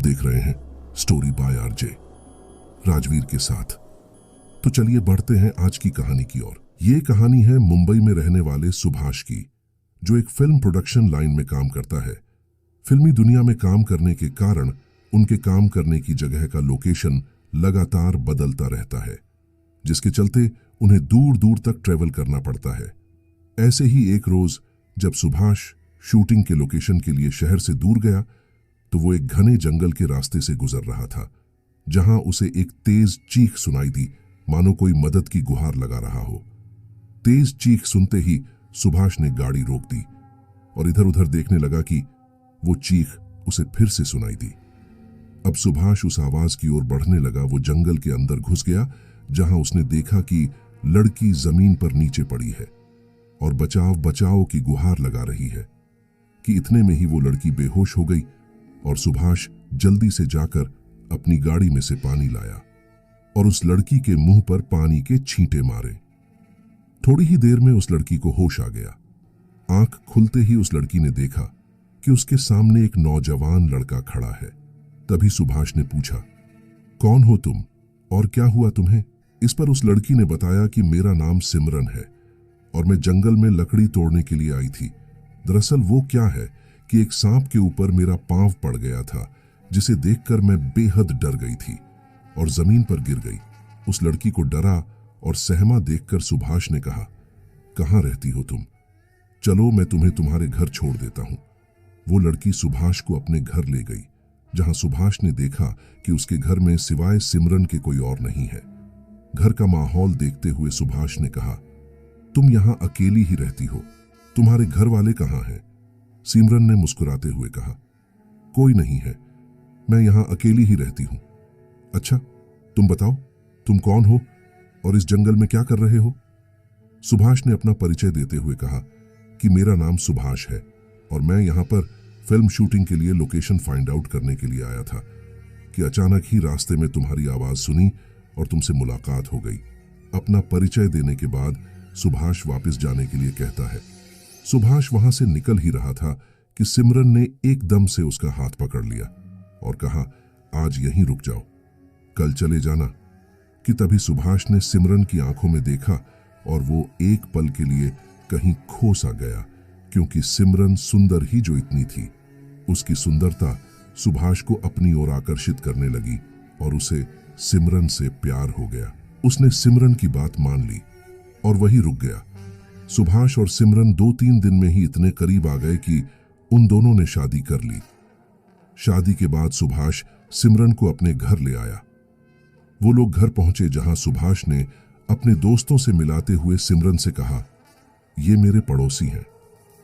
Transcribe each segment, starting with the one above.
देख रहे हैं स्टोरी बाय आरजे राजवीर के साथ। तो चलिए बढ़ते हैं आज की कहानी की ओर। ये कहानी है मुंबई में रहने वाले सुभाष की, जो एक फिल्म प्रोडक्शन लाइन में काम करता है। फिल्मी दुनिया में काम करने के कारण उनके काम करने की जगह का लोकेशन लगातार बदलता रहता है, जिसके चलते उन्हें दूर दूर तक ट्रेवल करना पड़ता है। ऐसे ही एक रोज जब सुभाष शूटिंग के लोकेशन के लिए शहर से दूर गया, तो वो एक घने जंगल के रास्ते से गुजर रहा था, जहां उसे एक तेज चीख सुनाई दी, मानो कोई मदद की गुहार लगा रहा हो। तेज चीख सुनते ही सुभाष ने गाड़ी रोक दी और इधर उधर देखने लगा कि वो चीख उसे फिर से सुनाई दी। अब सुभाष उस आवाज की ओर बढ़ने लगा। वो जंगल के अंदर घुस गया, जहां उसने देखा कि लड़की जमीन पर नीचे पड़ी है और बचाव बचाओ की गुहार लगा रही है। कि इतने में ही वो लड़की बेहोश हो गई और सुभाष जल्दी से जाकर अपनी गाड़ी में से पानी लाया और उस लड़की के मुंह पर पानी के छींटे मारे। थोड़ी ही देर में उस लड़की को होश आ गया। आंख खुलते ही उस लड़की ने देखा कि उसके सामने एक नौजवान लड़का खड़ा है। तभी सुभाष ने पूछा, कौन हो तुम और क्या हुआ तुम्हें? इस पर उस लड़की ने बताया कि मेरा नाम सिमरन है और मैं जंगल में लकड़ी तोड़ने के लिए आई थी। दरअसल वो क्या है कि एक सांप के ऊपर मेरा पांव पड़ गया था, जिसे देखकर मैं बेहद डर गई थी और जमीन पर गिर गई। उस लड़की को डरा और सहमा देखकर सुभाष ने कहा, कहाँ रहती हो तुम? चलो मैं तुम्हें तुम्हारे घर छोड़ देता हूं। वो लड़की सुभाष को अपने घर ले गई, जहां सुभाष ने देखा कि उसके घर में सिवाय सिमरन के कोई और नहीं है। घर का माहौल देखते हुए सुभाष ने कहा, तुम यहां अकेली ही रहती हो, तुम्हारे घर वाले कहाँ हैं? सिमरन ने मुस्कुराते हुए कहा, कोई नहीं है, मैं यहां अकेली ही रहती हूं। अच्छा, तुम बताओ, तुम कौन हो और इस जंगल में क्या कर रहे हो? सुभाष ने अपना परिचय देते हुए कहा कि मेरा नाम सुभाष है और मैं यहां पर फिल्म शूटिंग के लिए लोकेशन फाइंड आउट करने के लिए आया था कि अचानक ही रास्ते में तुम्हारी आवाज सुनी और तुमसे मुलाकात हो गई। अपना परिचय देने के बाद सुभाष वापस जाने के लिए कहता है। सुभाष वहां से निकल ही रहा था कि सिमरन ने एकदम से उसका हाथ पकड़ लिया और कहा, आज यहीं रुक जाओ, कल चले जाना। कि तभी सुभाष ने सिमरन की आंखों में देखा और वो एक पल के लिए कहीं खो सा गया, क्योंकि सिमरन सुंदर ही जो इतनी थी। उसकी सुंदरता सुभाष को अपनी ओर आकर्षित करने लगी और उसे सिमरन से प्यार हो गया। उसने सिमरन की बात मान ली और वहीं रुक गया। सुभाष और सिमरन 2-3 दिन में ही इतने करीब आ गए कि उन दोनों ने शादी कर ली। शादी के बाद सुभाष सिमरन को अपने घर ले आया। वो लोग घर पहुंचे, जहां सुभाष ने अपने दोस्तों से मिलाते हुए सिमरन से कहा, ये मेरे पड़ोसी हैं।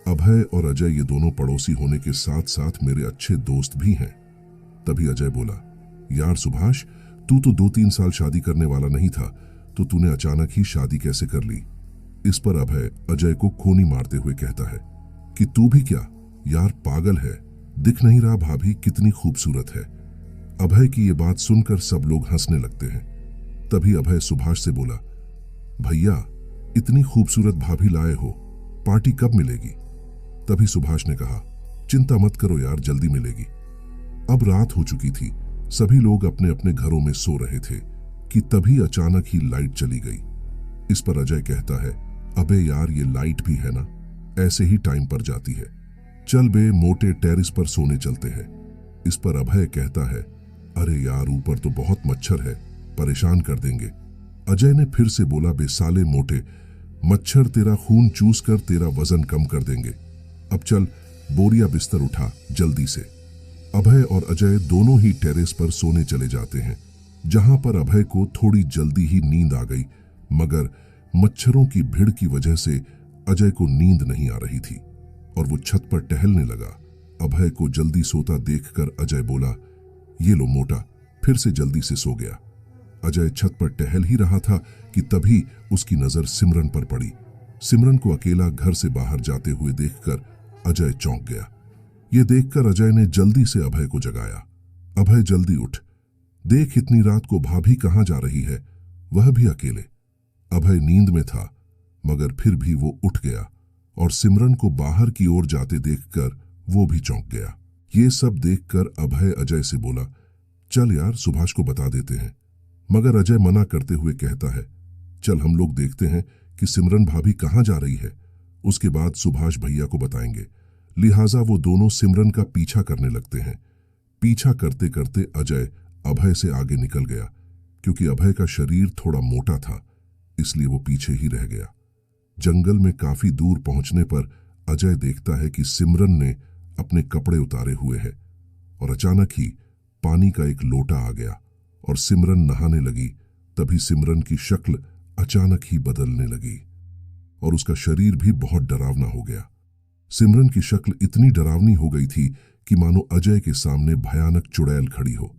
अभय और अजय ये दोनों पड़ोसी होने के साथ साथ मेरे अच्छे दोस्त भी हैं। तभी अजय बोला, यार सुभाष, तू तो 2-3 साल शादी करने वाला नहीं था, तो तूने अचानक ही शादी कैसे कर ली? इस पर अभय अजय को खोनी मारते हुए कहता है कि तू भी क्या यार पागल है, दिख नहीं रहा भाभी कितनी खूबसूरत है? अभय की ये बात सुनकर सब लोग हंसने लगते हैं। तभी अभय सुभाष से बोला, भैया इतनी खूबसूरत भाभी लाए हो, पार्टी कब मिलेगी? तभी सुभाष ने कहा, चिंता मत करो यार, जल्दी मिलेगी। अब रात हो चुकी थी, सभी लोग अपने अपने घरों में सो रहे थे कि तभी अचानक ही लाइट चली गई। इस पर अजय कहता है, अबे यार ये लाइट भी है ना, ऐसे ही टाइम पर जाती है, चल बे मोटे टेरिस पर सोने चलते हैं। इस पर अभय कहता है, अरे यार ऊपर तो बहुत मच्छर है, परेशान कर देंगे। अजय ने फिर से बोला, बे साले मोटे, मच्छर तेरा खून चूस कर तेरा वजन कम कर देंगे। अब चल बोरिया बिस्तर उठा जल्दी से। अभय और अजय दोनों ही टेरेस पर सोने चले जाते हैं, जहां पर अभय को थोड़ी जल्दी ही नींद आ गई, मगर मच्छरों की भीड़ की वजह से अजय को नींद नहीं आ रही थी और वो छत पर टहलने लगा। अभय को जल्दी सोता देखकर अजय बोला, ये लो मोटा, फिर से जल्दी से सो गया। अजय छत पर टहल ही रहा था कि तभी उसकी नजर सिमरन पर पड़ी। सिमरन को अकेला घर से बाहर जाते हुए देखकर अजय चौंक गया। ये देखकर अजय ने जल्दी से अभय को जगाया। अभय जल्दी उठ, देख इतनी रात को भाभी कहाँ जा रही है, वह भी अकेले। अभय नींद में था, मगर फिर भी वो उठ गया और सिमरन को बाहर की ओर जाते देखकर वो भी चौंक गया। ये सब देखकर अभय अजय से बोला, चल यार सुभाष को बता देते हैं। मगर अजय मना करते हुए कहता है, चल हम लोग देखते हैं कि सिमरन भाभी कहाँ जा रही है, उसके बाद सुभाष भैया को बताएंगे। लिहाजा वो दोनों सिमरन का पीछा करने लगते हैं। पीछा करते करते अजय अभय से आगे निकल गया। क्योंकि अभय का शरीर थोड़ा मोटा था, इसलिए वो पीछे ही रह गया। जंगल में काफी दूर पहुंचने पर अजय देखता है कि सिमरन ने अपने कपड़े उतारे हुए हैं और अचानक ही पानी का एक लोटा आ गया और सिमरन नहाने लगी। तभी सिमरन की शक्ल अचानक ही बदलने लगी और उसका शरीर भी बहुत डरावना हो गया। सिमरन की शक्ल इतनी डरावनी हो गई थी कि मानो अजय के सामने भयानक चुड़ैल खड़ी हो।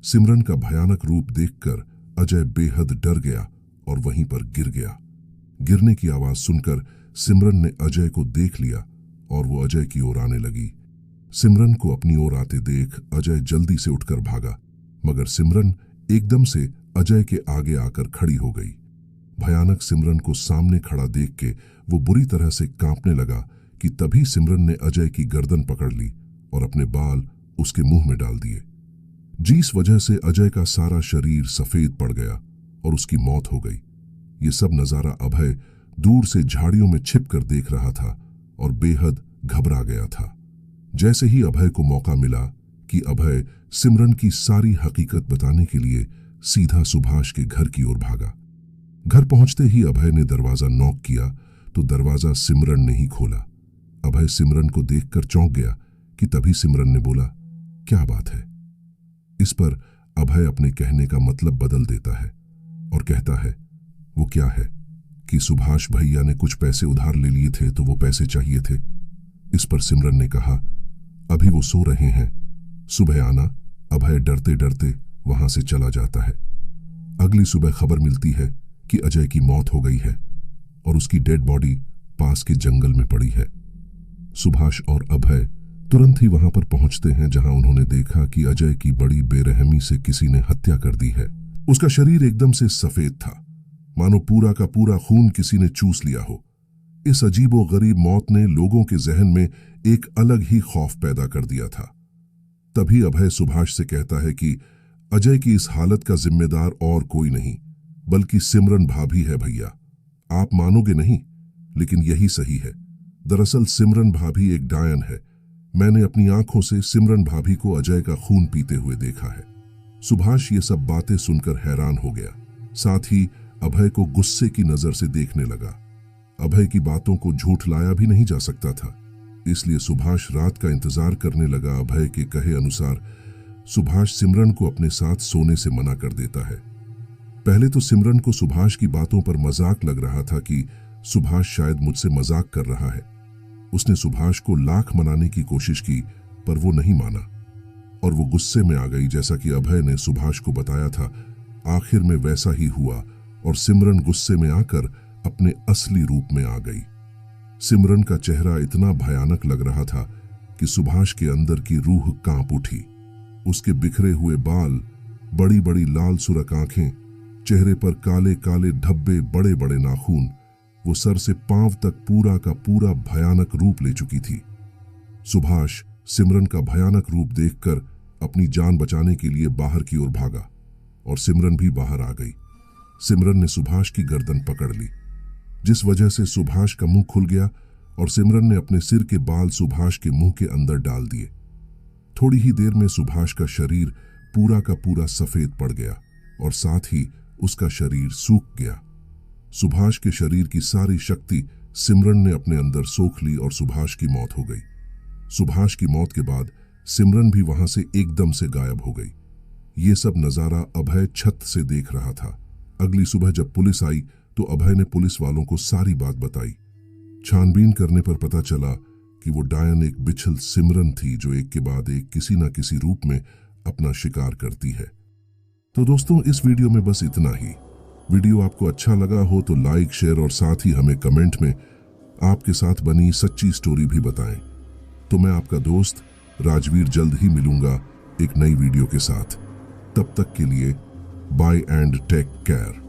सिमरन का भयानक रूप देखकर अजय बेहद डर गया और वहीं पर गिर गया। गिरने की आवाज सुनकर सिमरन ने अजय को देख लिया और वो अजय की ओर आने लगी। सिमरन को अपनी ओर आते देख अजय जल्दी से उठकर भागा, मगर सिमरन एकदम से अजय के आगे आकर खड़ी हो गई। भयानक सिमरन को सामने खड़ा देख के वो बुरी तरह से कांपने लगा कि तभी सिमरन ने अजय की गर्दन पकड़ ली और अपने बाल उसके मुंह में डाल दिए, जिस वजह से अजय का सारा शरीर सफेद पड़ गया और उसकी मौत हो गई। ये सब नजारा अभय दूर से झाड़ियों में छिपकर देख रहा था और बेहद घबरा गया था। जैसे ही अभय को मौका मिला कि अभय सिमरन की सारी हकीकत बताने के लिए सीधा सुभाष के घर की ओर भागा। घर पहुंचते ही अभय ने दरवाजा नॉक किया तो दरवाजा सिमरन ने ही खोला। अभय सिमरन को देखकर चौंक गया कि तभी सिमरन ने बोला, क्या बात है। इस पर अभय अपने कहने का मतलब बदल देता है और कहता है, वो क्या है कि सुभाष भैया ने कुछ पैसे उधार ले लिए थे तो वो पैसे चाहिए थे। इस पर सिमरन ने कहा, अभी वो सो रहे हैं, सुबह आना। अभय डरते डरते वहां से चला जाता है। अगली सुबह खबर मिलती है कि अजय की मौत हो गई है और उसकी डेड बॉडी पास के जंगल में पड़ी है। सुभाष और अभय तुरंत ही वहां पर पहुंचते हैं, जहां उन्होंने देखा कि अजय की बड़ी बेरहमी से किसी ने हत्या कर दी है। उसका शरीर एकदम से सफेद था, मानो पूरा का पूरा खून किसी ने चूस लिया हो। इस अजीबो गरीब मौत ने लोगों के जहन में एक अलग ही खौफ पैदा कर दिया था। तभी अभय सुभाष से कहता है कि अजय की इस हालत का जिम्मेदार और कोई नहीं बल्कि सिमरन भाभी है। भैया आप मानोगे नहीं, लेकिन यही सही है। दरअसल सिमरन भाभी एक डायन है। मैंने अपनी आंखों से सिमरन भाभी को अजय का खून पीते हुए देखा है। सुभाष ये सब बातें सुनकर हैरान हो गया, साथ ही अभय को गुस्से की नजर से देखने लगा। अभय की बातों को झूठलाया भी नहीं जा सकता था, इसलिए सुभाष रात का इंतजार करने लगा। अभय के कहे अनुसार सुभाष सिमरन को अपने साथ सोने से मना कर देता है। पहले तो सिमरन को सुभाष की बातों पर मजाक लग रहा था कि सुभाष शायद मुझसे मजाक कर रहा है। उसने सुभाष को लाख मनाने की कोशिश की, पर वो नहीं माना और वो गुस्से में आ गई, जैसा कि अभय ने सुभाष को बताया था। आखिर में वैसा ही हुआ और सिमरन गुस्से में आकर अपने असली रूप में आ गई। सिमरन का चेहरा इतना भयानक लग रहा था कि सुभाष के अंदर की रूह कांप उठी। उसके बिखरे हुए बाल, बड़ी बड़ी लाल सुरख आंखें, चेहरे पर काले काले धब्बे, बड़े बड़े नाखून, वो सर से पांव तक पूरा का पूरा भयानक रूप ले चुकी थी। सुभाष सिमरन का भयानक रूप देखकर अपनी जान बचाने के लिए बाहर की ओर भागा और सिमरन भी बाहर आ गई। सिमरन ने सुभाष की गर्दन पकड़ ली, जिस वजह से सुभाष का मुंह खुल गया और सिमरन ने अपने सिर के बाल सुभाष के मुंह के अंदर डाल दिए। थोड़ी ही देर में सुभाष का शरीर पूरा का पूरा सफेद पड़ गया और साथ ही उसका शरीर सूख गया। सुभाष के शरीर की सारी शक्ति सिमरन ने अपने अंदर सोख ली और सुभाष की मौत हो गई। सुभाष की मौत के बाद सिमरन भी वहां से एकदम से गायब हो गई। ये सब नजारा अभय छत से देख रहा था। अगली सुबह जब पुलिस आई तो अभय ने पुलिस वालों को सारी बात बताई। छानबीन करने पर पता चला कि वो डायन एक बिछल सिमरन थी, जो एक के बाद एक किसी न किसी रूप में अपना शिकार करती है। तो दोस्तों, इस वीडियो में बस इतना ही। वीडियो आपको अच्छा लगा हो तो लाइक, शेयर और साथ ही हमें कमेंट में आपके साथ बनी सच्ची स्टोरी भी बताएं। तो मैं आपका दोस्त राजवीर जल्द ही मिलूंगा एक नई वीडियो के साथ। तब तक के लिए बाय एंड टेक केयर।